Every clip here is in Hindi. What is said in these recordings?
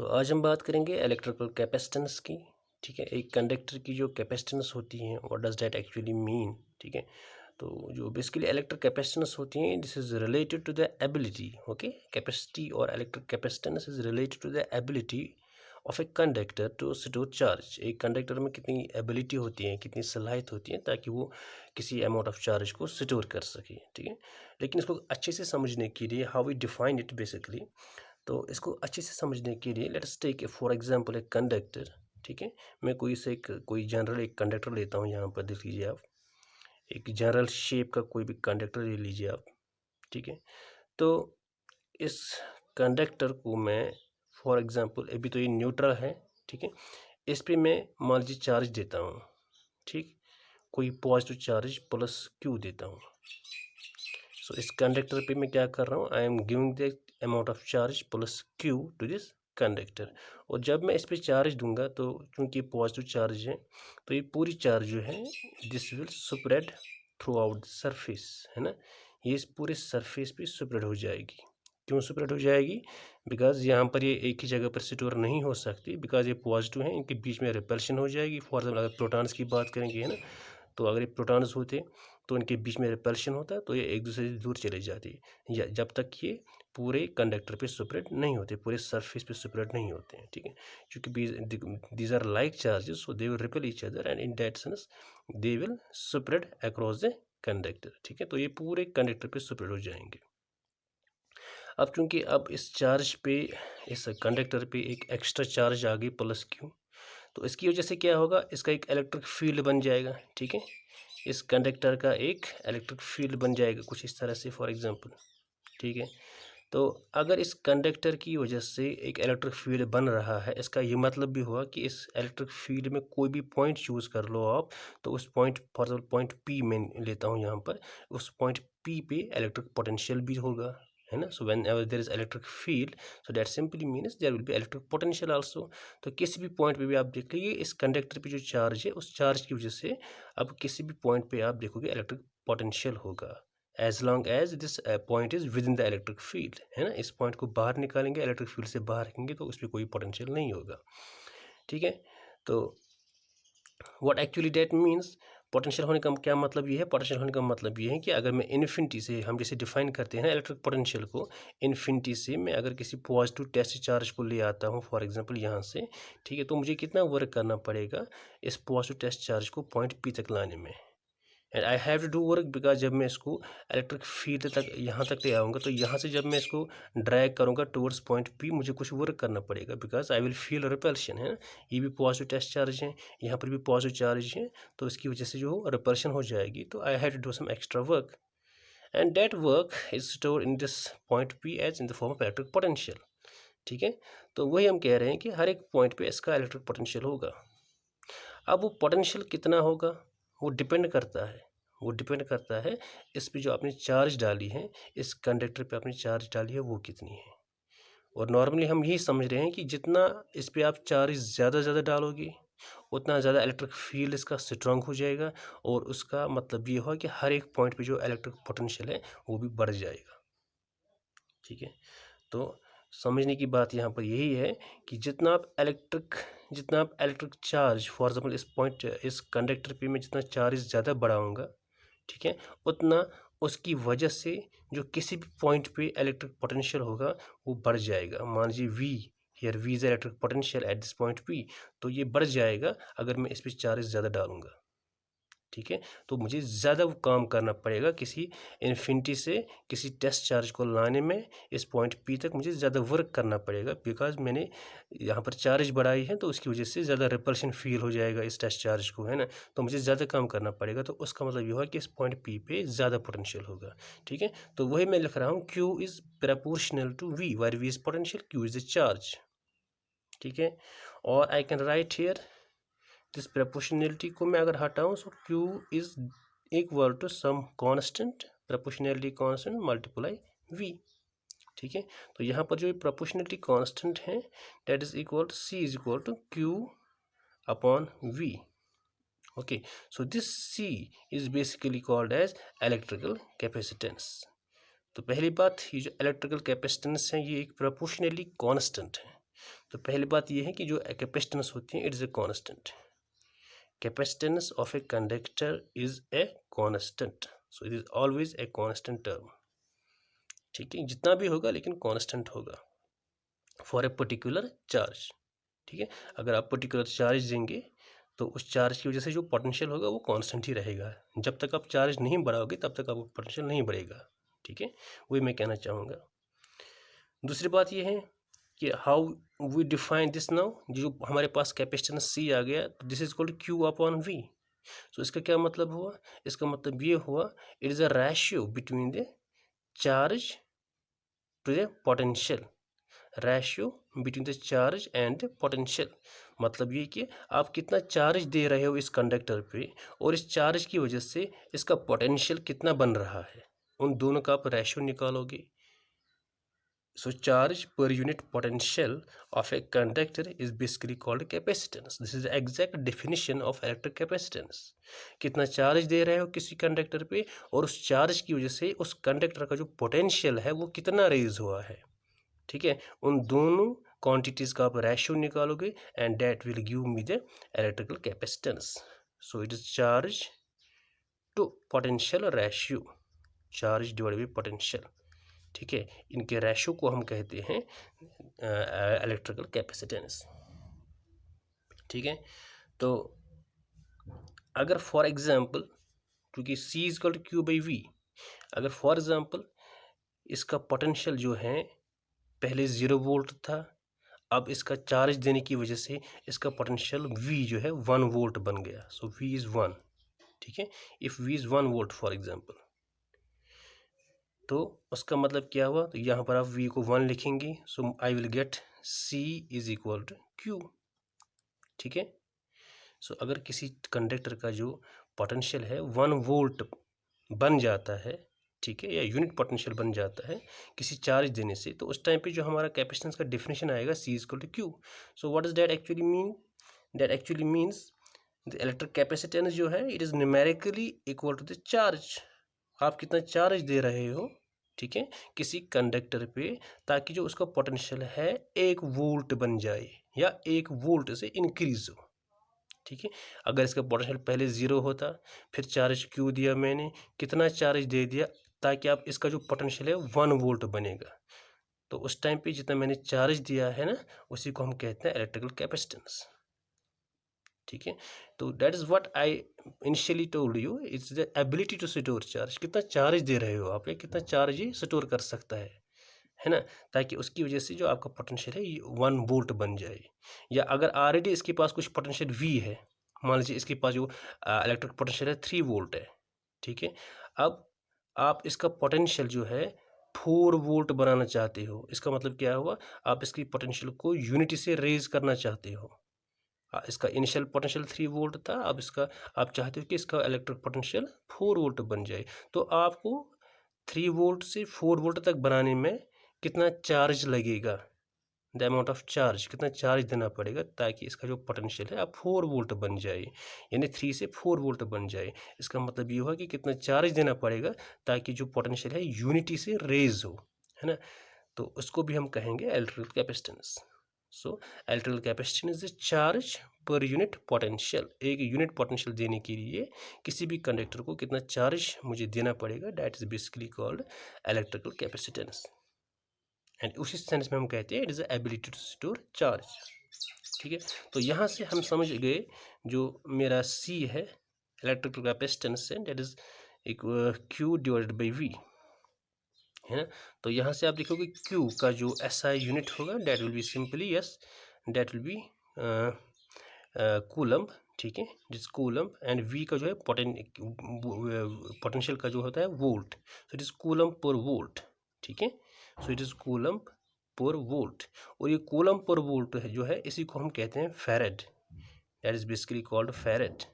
आज हम बात करेंगे इलेक्ट्रिकल कैपेसिटेंस की। ठीक है, एक कंडक्टर की जो कैपेसिटेंस होती है, what does that actually mean. ठीक है, तो जो बेसिकली इलेक्ट्रिक कैपेसिटेंस होती हैं, this is related to the ability. Okay, capacity और electric capacitance is related to the ability of a conductor to store charge. एक कंडक्टर में कितनी एबिलिटी होती है, कितनी सलाहियत होती है ताकि वो किसी अमाउंट ऑफ चार्ज को स्टोर कर सके। ठीक है, लेकिन इसको अच्छे से समझने के लिए how we define it basically, तो इसको अच्छे से समझने के लिए लेट्स टेक फॉर एग्जांपल एक कंडक्टर। ठीक है, मैं कोई जनरल एक कंडक्टर लेता हूँ। यहाँ पर देख लीजिए आप, एक जनरल शेप का कोई भी कंडक्टर ले लीजिए आप। ठीक है, तो इस कंडक्टर को मैं फॉर एग्जांपल, अभी तो ये न्यूट्रल है। ठीक है, इस पे मैं मान लीजिए चार्ज देता हूँ। ठीक, कोई पॉजिटिव चार्ज प्लस क्यू देता हूँ। सो इस कंडक्टर पे मैं क्या कर रहा हूँ, I am giving the amount of charge plus Q to this conductor. और जब मैं इस पे चार्ज दूंगा, तो क्योंकि पॉजिटिव चार्ज है, तो ये पूरी चार्ज जो है this will spread through out the surface, है ना। ये इस पूरे सरफेस पे स्प्रेड हो जाएगी। क्यों स्प्रेड हो जाएगी? बिकॉज यहाँ पर ये एक ही जगह पर स्टोर नहीं हो सकती, बिकॉज ये पॉजिटिव है, इनके बीच में रिपल्शन हो जाएगी। फॉर एग्जाम्पल अगर प्रोटॉन्स की बात करेंगे, है ना, तो अगर ये प्रोटॉन्स होते तो इनके बीच में रिपल्शन होता है, तो ये एक दूसरे से दूर चले जाती है, या जब तक ये पूरे कंडक्टर पे स्प्रेड नहीं होते, पूरे सरफेस पे स्प्रेड नहीं होते हैं। ठीक है, क्योंकि these are like charges, so they will repel each other and in that sense they will spread across the conductor. ठीक है, तो ये पूरे कंडक्टर पे स्प्रेड हो जाएंगे। अब क्योंकि अब इस चार्ज पे, इस कंडक्टर पे एक एक्स्ट्रा चार्ज आ गई प्लस क्यू, तो इसकी वजह से क्या होगा, इसका एक इलेक्ट्रिक फील्ड बन जाएगा। ठीक है, इस कंडक्टर का एक इलेक्ट्रिक फील्ड बन जाएगा कुछ इस तरह से फॉर एग्जांपल। ठीक है, तो अगर इस कंडक्टर की वजह से एक इलेक्ट्रिक फील्ड बन रहा है, इसका ये मतलब भी हुआ कि इस इलेक्ट्रिक फील्ड में कोई भी पॉइंट चूज़ कर लो आप, तो उस point, for example point P मैं लेता हूँ यहाँ पर, उस पॉइंट पी पे इलेक्ट्रिक पोटेंशियल भी होगा, है ना। So whenever there is electric field, so that simply means there will be electric potential also. तो किसी भी पॉइंट पे भी आप देख लीजिए, इस कंडक्टर पे जो चार्ज है, उस चार्ज की वजह से अब किसी भी पॉइंट पे आप देखोगे इलेक्ट्रिक पोटेंशियल होगा, as long as this point is within the electric field, है ना। इस पॉइंट को बाहर निकालेंगे, इलेक्ट्रिक फील्ड से बाहर रखेंगे, तो उस पर कोई पोटेंशियल नहीं होगा। ठीक है, तो what actually that means, potential होने का क्या मतलब ये है, पोटेंशियल होने का मतलब ये है कि अगर मैं इन्फिनिटी से, हम जैसे डिफाइन करते हैं ना इलेक्ट्रिक पोटेंशियल को, इन्फिनिटी से मैं अगर किसी पॉजिटिव टेस्ट चार्ज को ले आता हूँ फॉर एग्जांपल यहाँ से, ठीक है, तो मुझे कितना वर्क करना पड़ेगा इस पॉजिटिव टेस्ट चार्ज को पॉइंट पी तक लाने में, and I have to do work, because जब मैं इसको इलेक्ट्रिक फील्ड तक यहाँ तक ले आऊँगा, तो यहाँ से जब मैं इसको ड्रैग करूँगा टूवर्ड्स पॉइंट पी, मुझे कुछ वर्क करना पड़ेगा, because I will feel repulsion, है ना। ये भी पॉजिटिव टेस्ट चार्ज है, यहाँ पर भी पॉजिटिव चार्ज है, तो इसकी वजह से जो रिपल्शन हो जाएगी, तो I have to do some extra work, and that work is store in this point P as in the form of electric potential. ठीक है, तो वही हम कह रहे हैं कि हर एक पॉइंट पे इसका इलेक्ट्रिक पोटेंशियल होगा। अब वो पोटेंशियल कितना होगा, वो डिपेंड करता है इस पे जो आपने चार्ज डाली है, इस कंडक्टर पे आपने चार्ज डाली है, वो कितनी है। और नॉर्मली हम यही समझ रहे हैं कि जितना इस पे आप चार्ज ज़्यादा डालोगे, उतना ज़्यादा इलेक्ट्रिक फील्ड इसका स्ट्रांग हो जाएगा, और उसका मतलब ये हुआ कि हर एक पॉइंट पे जो इलेक्ट्रिक पोटेंशियल है वो भी बढ़ जाएगा। ठीक है, तो समझने की बात यहाँ पर यही है कि जितना आप इलेक्ट्रिक चार्ज फॉर एग्जाम्पल इस कंडक्टर पे मैं जितना चार्ज ज़्यादा बढ़ाऊँगा, ठीक है, उतना उसकी वजह से जो किसी भी पॉइंट पे इलेक्ट्रिक पोटेंशियल होगा वो बढ़ जाएगा। मान लीजिए we, here we is electric potential at this point P, तो ये बढ़ जाएगा अगर मैं इस पर चार्ज ज़्यादा डालूंगा। ठीक है, तो मुझे ज़्यादा काम करना पड़ेगा किसी इन्फिनिटी से किसी टेस्ट चार्ज को लाने में, इस पॉइंट पी तक मुझे ज़्यादा वर्क करना पड़ेगा, बिकॉज मैंने यहाँ पर चार्ज बढ़ाई है, तो उसकी वजह से ज़्यादा रिपल्शन फील हो जाएगा इस टेस्ट चार्ज को, है ना। तो मुझे ज़्यादा काम करना पड़ेगा, तो उसका मतलब ये हुआ कि इस पॉइंट पी पे ज़्यादा पोटेंशियल होगा। ठीक है, तो वही मैं लिख रहा हूँ, Q is proportional to V, where V is potential, Q is the charge. ठीक है, और I can write here this proportionality को मैं अगर हटाऊं, so Q is equal to some constant, proportionality constant multiply V. ठीक है, तो यहाँ पर जो प्रपोर्शनलिटी कांस्टेंट है that is equal to C is equal to Q upon V. Okay, so this C is basically called as electrical capacitance. तो पहली बात, ये जो इलेक्ट्रिकल कैपेसिटेंस है ये एक प्रोपोर्शनली कांस्टेंट है, तो पहली बात ये है कि जो कैपेसिटेंस होती है it is a constant, capacitance of a conductor is a constant, so it is always a constant term, ठीक है, जितना भी होगा लेकिन कांस्टेंट होगा फॉर ए पर्टिकुलर चार्ज, ठीक है। अगर आप पर्टिकुलर चार्ज देंगे तो उस चार्ज की वजह से जो पोटेंशियल होगा वो कांस्टेंट ही रहेगा, जब तक आप चार्ज नहीं बढ़ाओगे तब तक आपका पोटेंशियल नहीं बढ़ेगा, ठीक है, वही मैं कहना चाहूँगा। दूसरी बात ये है कि how we define this now, जो हमारे पास कैपेसिटेंस सी आ गया तो this is called Q upon V. So इसका क्या मतलब हुआ, इसका मतलब ये हुआ it is a ratio between the charge to the potential, ratio between the charge and potential, मतलब ये कि आप कितना चार्ज दे रहे हो इस कंडक्टर पे और इस चार्ज की वजह से इसका पोटेंशियल कितना बन रहा है, उन दोनों का आप रेशियो निकालोगे। So charge per unit potential of a conductor is basically called capacitance. This is the exact definition of electric capacitance. कितना चार्ज दे रहे हो किसी कंडक्टर पे और उस चार्ज की वजह से उस कंडक्टर का जो पोटेंशियल है वो कितना रेज हुआ है, ठीक है, उन दोनों क्वांटिटीज का आप रेशियो निकालोगे and that will give me the electrical capacitance. So it is charge to potential ratio, charge divided by potential, ठीक है, इनके रेशो को हम कहते हैं इलेक्ट्रिकल कैपेसिटेंस, ठीक है। तो अगर फॉर एग्जांपल क्योंकि C is equal to Q by V, अगर फॉर एग्जांपल इसका पोटेंशियल जो है पहले 0 वोल्ट था, अब इसका चार्ज देने की वजह से इसका पोटेंशियल V जो है 1 वोल्ट बन गया, सो V इज़ 1, ठीक है, if V is 1 volt for example, तो उसका मतलब क्या हुआ, तो यहाँ पर आप V को 1 लिखेंगे, so I will get C is equal to Q, ठीक है। सो अगर किसी कंडक्टर का जो पोटेंशियल है 1 वोल्ट बन जाता है, ठीक है, या यूनिट पोटेंशियल बन जाता है किसी चार्ज देने से, तो उस टाइम पे जो हमारा कैपेसिटेंस का डेफिनेशन आएगा C is equal to Q। So what is that actually mean, that actually means the electric capacitance जो है it is numerically equal to the charge, आप कितना चार्ज दे रहे हो, ठीक है, किसी कंडक्टर पे, ताकि जो उसका पोटेंशियल है 1 वोल्ट बन जाए या 1 वोल्ट से इंक्रीज हो, ठीक है। अगर इसका पोटेंशियल पहले 0 होता, फिर चार्ज क्यू दिया मैंने, कितना चार्ज दे दिया ताकि आप इसका जो पोटेंशियल है 1 वोल्ट बनेगा, तो उस टाइम पे जितना मैंने चार्ज दिया है ना उसी को हम कहते हैं इलेक्ट्रिकल कैपेसिटेंस, ठीक है। तो that is what I initially told you, it's the ability to store charge, कितना चार्ज दे रहे हो आप या कितना चार्ज ये स्टोर कर सकता है ना, ताकि उसकी वजह से जो आपका पोटेंशियल है ये 1 वोल्ट बन जाए। या अगर ऑलरेडी इसके पास कुछ पोटेंशियल V है, मान लीजिए इसके पास जो इलेक्ट्रिक पोटेंशियल है 3 वोल्ट है, ठीक है, अब आप इसका पोटेंशियल जो है 4 वोल्ट बनाना चाहते हो, इसका मतलब क्या हुआ, आप इसकी पोटेंशियल को यूनिटी से रेज करना चाहते हो, इसका इनिशियल पोटेंशियल 3 वोल्ट था, अब इसका आप चाहते हो कि इसका इलेक्ट्रिक पोटेंशियल 4 वोल्ट बन जाए, तो आपको 3 वोल्ट से 4 वोल्ट तक बनाने में कितना चार्ज लगेगा, द अमाउंट ऑफ चार्ज, कितना चार्ज देना पड़ेगा ताकि इसका जो पोटेंशियल है अब 4 वोल्ट बन जाए, यानी 3 से 4 वोल्ट बन जाए। इसका मतलब ये हुआ कि कितना चार्ज देना पड़ेगा ताकि जो पोटेंशियल है यूनिटी से रेज हो, है ना, तो उसको भी हम कहेंगे electrical capacitance. So electrical capacitance is charge per unit potential, एक यूनिट पोटेंशियल देने के लिए किसी भी कंडक्टर को कितना चार्ज मुझे देना पड़ेगा, that is basically called electrical capacitance, and उसी सेंस में हम कहते हैं it is ability to store charge, ठीक है। तो यहाँ से हम समझ गए जो मेरा C है इलेक्ट्रिकल कैपेसिटेंस है that is Q divided by V, है ना। तो यहाँ से आप देखोगे Q का जो SI यूनिट होगा that will be simply yes that will be coulomb, ठीक है, जिस कूलम्ब, एंड V का जो है पोटेंशियल का जो होता है volt, so it is coulomb पर वोल्ट, ठीक है, सो इट इज़ कूलम्ब पर वोल्ट, और ये कूलम्ब पर वोल्ट है जो है इसी को हम कहते हैं farad, that is basically called farad.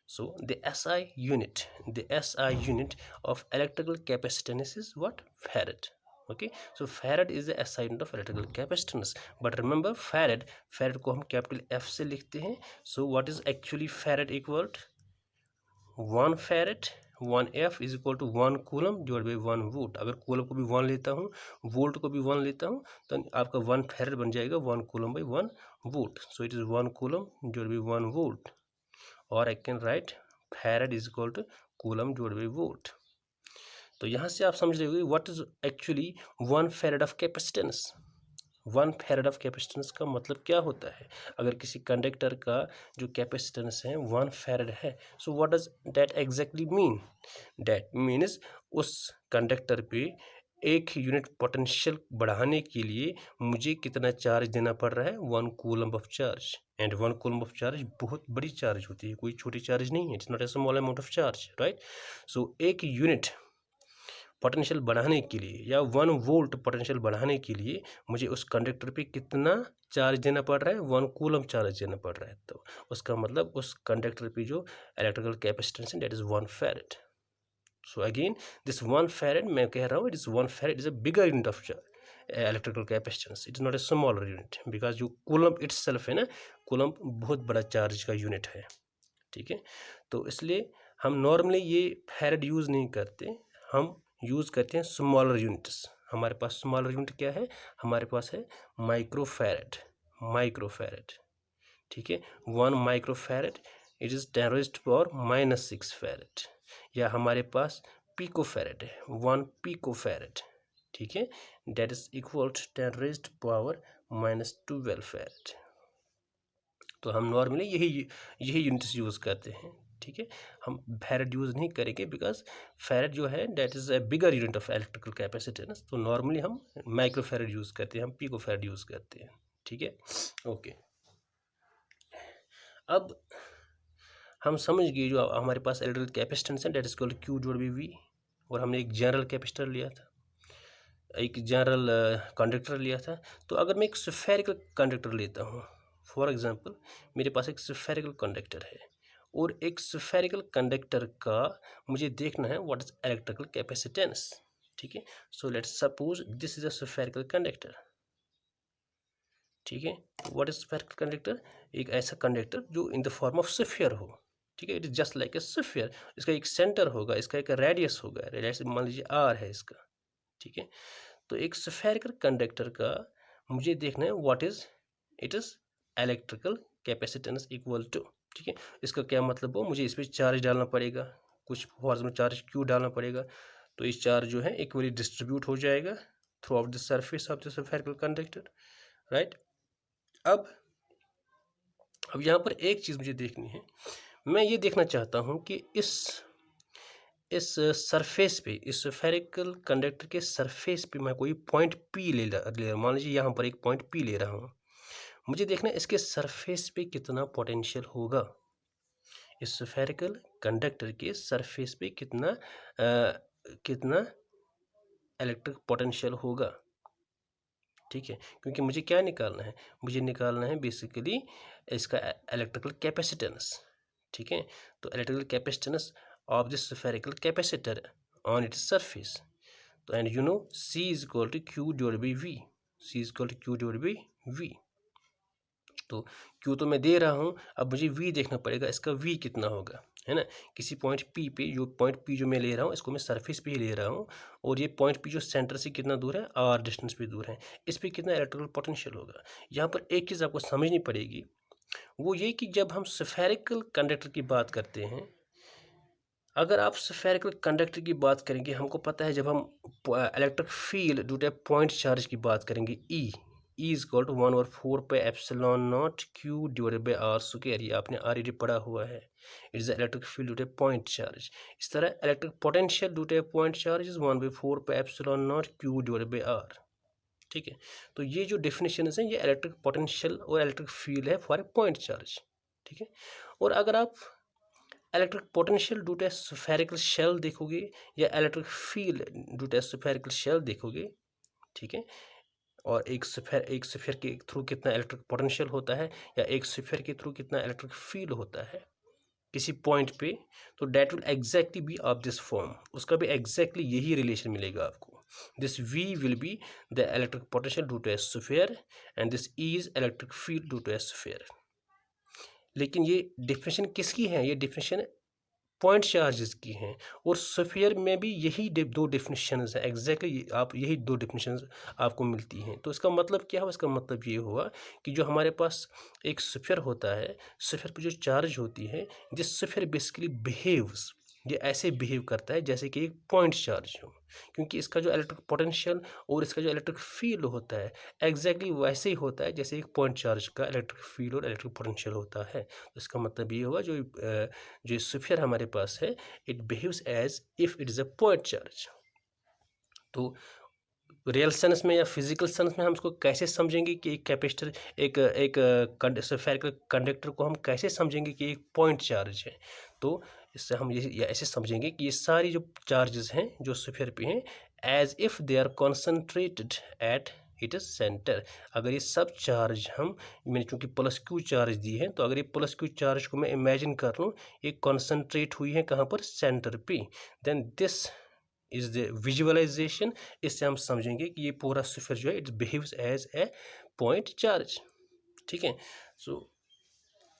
So the SI unit of electrical capacitance is what? Farad. Okay, so farad is the SI unit of electrical capacitance, but remember farad को हम कैपिटल F से लिखते हैं, so what is actually farad equal to 1 farad 1F is equal to 1 coulomb divide by 1 volt. अगर कूलम को भी 1 लेता हूँ, वोल्ट को भी 1 लेता हूँ, तो आपका 1 फैरेड बन जाएगा 1 coulomb by 1 volt. So it is 1 coulomb divide by 1 volt, और I can write farad is equal to coulomb divide by volt. तो यहाँ से आप समझ रहे होंगे what is actually 1 farad of capacitance. 1 farad of capacitance का मतलब क्या होता है? अगर किसी कंडक्टर का जो कैपेसिटेंस है 1 फैरेड है, so what does that exactly mean? That means उस कंडक्टर पे 1 यूनिट पोटेंशियल बढ़ाने के लिए मुझे कितना चार्ज देना पड़ रहा है? 1 coulomb of charge. And 1 coulomb of charge बहुत बड़ी चार्ज होती है, कोई छोटी चार्ज नहीं है। It's not a small amount of charge, right? So 1 unit potential बढ़ाने के लिए या 1 वोल्ट पोटेंशियल बढ़ाने के लिए मुझे उस कंडक्टर पे कितना चार्ज देना पड़ रहा है? 1 कूलम चार्ज देना पड़ रहा है। तो उसका मतलब उस कंडक्टर पे जो इलेक्ट्रिकल कैपेसिटेंस है that is 1 farad. So again this 1 farad, मैं कह रहा हूँ, it is 1 farad is a bigger unit of electrical capacitance. It is not a smaller unit, because जो कूलम इटसेल्फ है ना, कूलम बहुत बड़ा चार्ज का यूनिट है, ठीक है। तो इसलिए हम नॉर्मली ये फैरेड यूज़ नहीं करते, हम यूज़ करते हैं स्मॉलर यूनिट्स। हमारे पास स्मॉलर यूनिट क्या है? हमारे पास है माइक्रोफैरेड। माइक्रोफैरेड, ठीक है। 1 माइक्रोफैरेड इट इज़ 10⁻⁻6 फैरेड। या हमारे पास पिकोफैरेड है, 1 पिकोफैरेड, ठीक है, that is equal to 10⁻12 farad. तो हम नॉर्मली यही यूनिट्स यूज़ करते हैं, ठीक है। हम फैरेड यूज़ नहीं करेंगे बिकॉज फैरेड जो है that is a bigger unit of electrical capacitance. तो नॉर्मली हम माइक्रो फैरेड यूज़ करते हैं, हम पिको फैरेड यूज़ करते हैं, ठीक है। ओके, अब हम समझ गए जो हमारे पास इलेक्ट्रिकल कैपेसिटेंस है that is called Q divide by V, और हमने एक जनरल कैपेसिटर लिया था, एक जनरल कंडक्टर लिया था। तो अगर मैं एक स्फेरिकल कंडक्टर लेता हूँ, फॉर एग्जांपल मेरे पास एक स्फेरिकल कंडक्टर है, और एक स्फेरिकल कंडक्टर का मुझे देखना है व्हाट इज इलेक्ट्रिकल कैपेसिटेंस, ठीक है। So let's suppose this is a spherical conductor, ठीक है। What is spherical conductor? एक ऐसा कंडक्टर जो इन द फॉर्म ऑफ स्फीयर हो, ठीक है। It is just like a sphere. इसका एक सेंटर होगा, इसका एक रेडियस होगा, रेडियस मान लीजिए r है इसका, ठीक है। तो एक स्फेरिकल कंडक्टर का मुझे देखना है what is it is electrical capacitance equal to, ठीक है। इसका क्या मतलब हो? मुझे इस पर चार्ज डालना पड़ेगा, कुछ फॉर्स में चार्ज Q डालना पड़ेगा, तो इस चार्ज जो है इक्वली डिस्ट्रीब्यूट हो जाएगा through out the surface of the spherical conductor, right. अब यहाँ पर एक चीज़ मुझे देखनी है, मैं ये देखना चाहता हूँ कि इस सरफेस पे, इस स्फेरिकल कंडक्टर के सरफेस पे मैं कोई पॉइंट P ले रहा, मान लीजिए यहाँ पर एक पॉइंट P ले रहा हूँ। मुझे देखना है इसके सरफेस पे कितना पोटेंशियल होगा, इस स्फेरिकल कंडक्टर के सरफेस पे कितना इलेक्ट्रिक पोटेंशियल होगा, ठीक है। क्योंकि मुझे क्या निकालना है? मुझे निकालना है बेसिकली इसका इलेक्ट्रिकल कैपेसिटेंस, ठीक है। तो electrical capacitance of this spherical capacitor on its surface, तो and you know C is equal to Q divide by V, C is equal to Q divide by V। तो Q तो मैं दे रहा हूँ, अब मुझे V देखना पड़ेगा, इसका V कितना होगा, है ना। किसी पॉइंट P पे, जो पॉइंट P जो मैं ले रहा हूँ, इसको मैं सरफेस पे ही ले रहा हूँ, और ये पॉइंट P जो सेंटर से कितना दूर है, R डिस्टेंस पे दूर है, इस पे कितना इलेक्ट्रिकल पोटेंशियल होगा। यहाँ पर एक चीज़ आपको समझनी पड़ेगी, वो ये कि जब हम स्फेरिकल कंडक्टर की बात करते हैं, अगर आप स्फेरिकल कंडक्टर की बात करेंगे, हमको पता है जब हम electric field due to point charge की बात करेंगे, E is equal to 1/4πε0 Q divided by R square, ये आपने ऑलरेडी पढ़ा हुआ है। It is electric field due to point charge. इस तरह electric potential due to point charge is 1/4πε0 Q divided by R, ठीक है। तो ये जो डेफिनेशन है, ये इलेक्ट्रिक पोटेंशियल और इलेक्ट्रिक फील्ड है फॉर ए पॉइंट चार्ज, ठीक है। और अगर आप electric potential due to spherical shell देखोगे, या electric field due to spherical shell देखोगे, ठीक है, और एक स्फीयर के थ्रू कितना इलेक्ट्रिक पोटेंशियल होता है, या एक स्फीयर के थ्रू कितना इलेक्ट्रिक फील्ड होता है किसी पॉइंट पे, तो that will exactly be of this form, उसका भी एग्जैक्टली यही रिलेशन मिलेगा आपको। This V will be the electric potential due to a sphere, and this E is electric field due to a sphere. लेकिन ये डिफिनेशन किसकी है? ये डिफिनेशन पॉइंट चार्जेस की हैं, और स्फीयर में भी यही दो डेफिनेशंस हैं, एग्जैक्टली आप यही दो डेफिनेशंस आपको मिलती हैं। तो इसका मतलब क्या है? इसका मतलब ये हुआ कि जो हमारे पास एक स्फीयर होता है, स्फीयर पर जो चार्ज होती है, दिस स्फीयर बेसिकली बिहेव्स, ये ऐसे बिहेव करता है जैसे कि एक पॉइंट चार्ज हो, क्योंकि इसका जो इलेक्ट्रिक पोटेंशियल और इसका जो इलेक्ट्रिक फील्ड होता है एग्जैक्टली वैसे ही होता है जैसे एक पॉइंट चार्ज का इलेक्ट्रिक फील्ड और इलेक्ट्रिक पोटेंशियल होता है। तो इसका मतलब ये हुआ जो स्फीयर हमारे पास है, it behaves as if it is a point charge. तो रियल सेंस में या फिजिकल सेंस में हम इसको कैसे समझेंगे कि एक कैपेसिटर, एक स्फेरिकल कंडक्टर को हम कैसे समझेंगे कि एक पॉइंट चार्ज है? तो इससे हम ये ऐसे समझेंगे कि ये सारी जो चार्जेस हैं जो स्फीयर पे हैं, as if they are concentrated at it is centre. अगर ये सब चार्ज मैंने चूंकि प्लस क्यू चार्ज दी है, तो अगर ये प्लस क्यू चार्ज को मैं इमेजिन कर लूँ, ये कॉन्सेंट्रेट हुई है कहाँ पर? सेंटर पे। Then this is the visualization. इससे हम समझेंगे कि ये पूरा स्फीयर जो है it behaves as a point charge. ठीक है। सो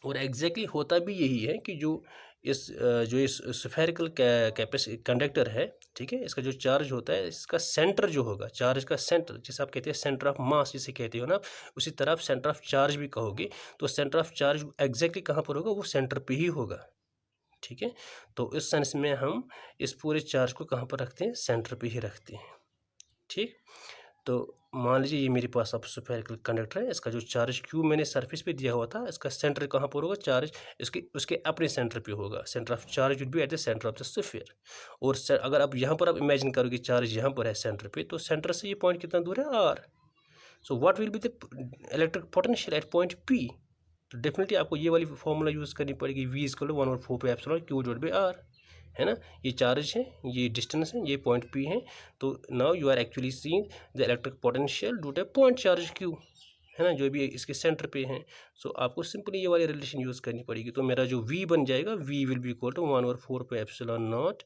और एग्जैक्टली होता भी यही है कि जो इस स्फेरिकल कंडक्टर है, ठीक है, इसका जो चार्ज होता है, इसका सेंटर जो होगा, चार्ज का सेंटर, जिसे आप कहते हैं सेंटर ऑफ मास जिसे कहते हो ना, उसी तरह आप सेंटर ऑफ चार्ज भी कहोगे। तो सेंटर ऑफ चार्ज एग्जैक्टली कहाँ पर होगा? वो सेंटर पे ही होगा। ठीक है। तो इस सेंस में हम इस पूरे चार्ज को कहाँ पर रखते हैं? सेंटर पे ही रखते हैं। ठीक। तो मान लीजिए ये मेरे पास अब स्फेरिकल कंडक्टर है, इसका जो चार्ज क्यू मैंने सरफेस पे दिया हुआ था, इसका सेंटर कहाँ पर होगा? चार्ज उसके अपने सेंटर पे होगा। Centre of charge would be at the centre of the sphere. और अगर आप यहाँ पर आप इमेजिन करोगे चार्ज यहाँ पर है सेंटर पे, तो सेंटर से ये पॉइंट कितना दूर है? R. So what will be the electric potential at point P? तो डेफिनेटली आपको ये वाली फॉर्मूला यूज़ करनी पड़ेगी, v equal to 1/4 pi epsilon q divided by r, है ना। ये चार्ज है, ये डिस्टेंस है, ये पॉइंट p है। तो now you are actually seeing the electric potential due to point charge q, है ना, जो भी इसके सेंटर पे है। सो आपको सिंपली ये वाली रिलेशन यूज़ करनी पड़ेगी। तो मेरा जो v बन जाएगा, v will be equal to 1/4 pi epsilon naught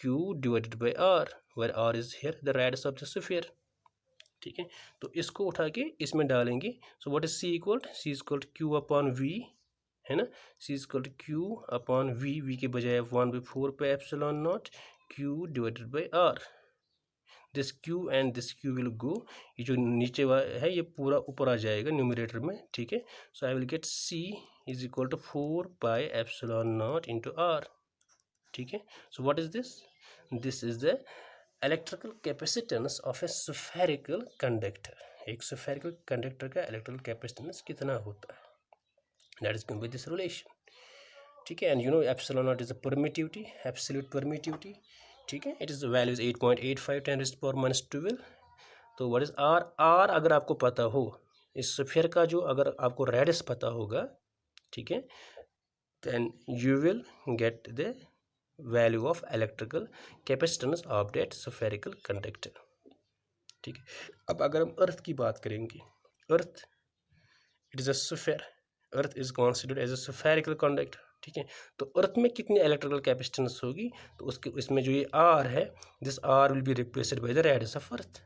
q divided by r, where r is here the radius of the sphere. ठीक है। तो इसको उठा के इसमें डालेंगे। So what is c equal q upon v, है ना। c equal to Q upon v के बजाय 1/4 pi epsilon naught q divided by r। This q and this q will go, ये जो नीचे है ये पूरा ऊपर आ जाएगा न्यूमरेटर में। ठीक है। So I will get c is equal to 4 pi epsilon naught into r। ठीक है। So what is this? This is the electrical capacitance of a spherical conductor. एक स्फेरिकल कंडक्टर का इलेक्ट्रिकल कैपेसिटेंस कितना होता है? That is given by this relation. ठीक है। And you know epsilon naught is a permittivity, absolute permittivity. ठीक है। It is value is 8.85 10⁻⁻12। तो व्हाट इज आर? आर अगर आपको पता हो, इस स्फीयर का जो अगर आपको रेडियस पता होगा, ठीक है, then you will get the value of electrical capacitance of that spherical conductor. ठीक है। अब अगर हम अर्थ की बात करेंगे, earth it is a sphere, earth is considered as a spherical conductor. ठीक है। तो अर्थ में कितनी इलेक्ट्रिकल कैपेसिटेंस होगी? तो उसके इसमें जो ये आर है, this R will be replaced by the radius of earth.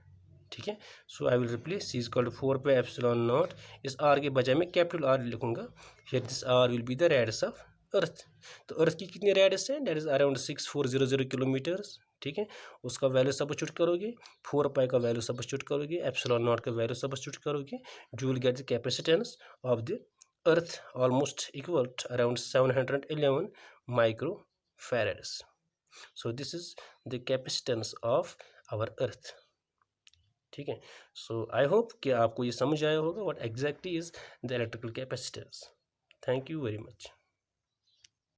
ठीक है। So I will replace c equal to 4 pi epsilon naught, इस r के बजाय मैं कैपिटल R लिखूंगा। Here this r will be the radius of earth. तो अर्थ की कितनी रेडियस है? That is around 6400 kilometres. ठीक है। उसका वैल्यू सब्स्टिट्यूट करोगे, 4 पाई का वैल्यू सब्स्टिट्यूट करोगे, एप्सिलॉन नॉट का वैल्यू सब्स्टिट्यूट करोगे, you will get the capacitance of the earth almost equal around 711 micro farads. So this is the capacitance of our earth. ठीक है। सो आई होप कि आपको ये समझ आया होगा what exactly is the electrical capacitance. Thank you very much.